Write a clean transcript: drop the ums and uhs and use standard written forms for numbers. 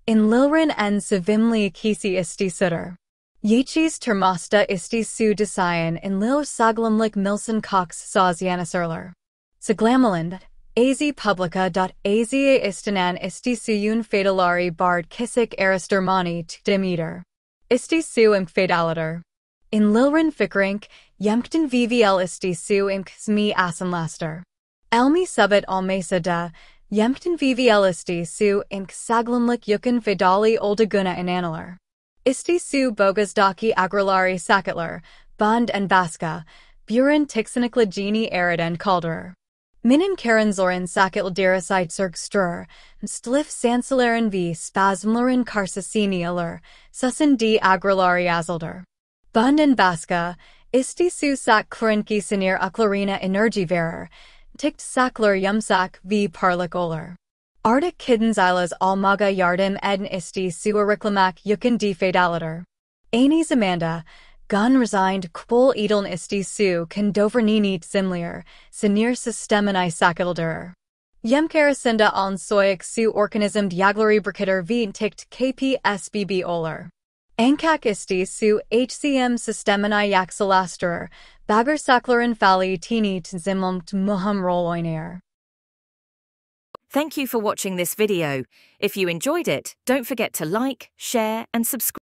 In Lilrin en Savimli Kisi isti sutter. Yachis termosta isti su desayan in Lil Saglamlik Milson Cox Sazianasirler. Saglamalind, az publica.az istanan isti suyun fadalari bard kisik aristermani demeter. Isti su imk fadalater. In Lilrin Fikrink, Yemkton VVL isti su imk zmi asanlaster. Elmi subit almesa da, Yemkton VVL isti su imk saglamlik yukon fadali oldaguna inaneler. Isti su bogasdaki agrilari sakatler, bond and baska, buren tixanikla geni aridan calderer. Minin karanzorin sakatl dirasite serg strur, stlif sansalarin v spasmlerin karsasini alur, susin d agrilari azalder. Bond and baska, isti su sak klarinki sinir uklarina energiverer, tikt sakler yumsak v parlik oler. Arctic kiddens islas almaga yardim eden isti sua reclamac yukan di fadalater. Anis Amanda, gun resigned kvol edeln isti su kan dovernini zimlier, sinir systemini sakilderer. Yemkarasinda on soik su organism diaglari brikiter v tikt kpsbb oler. Ankak isti su HCM systemini yaxalasterer, bagger saklerin fali tini tzimlumt muhum roloiner. Thank you for watching this video. If you enjoyed it, don't forget to like, share, and subscribe.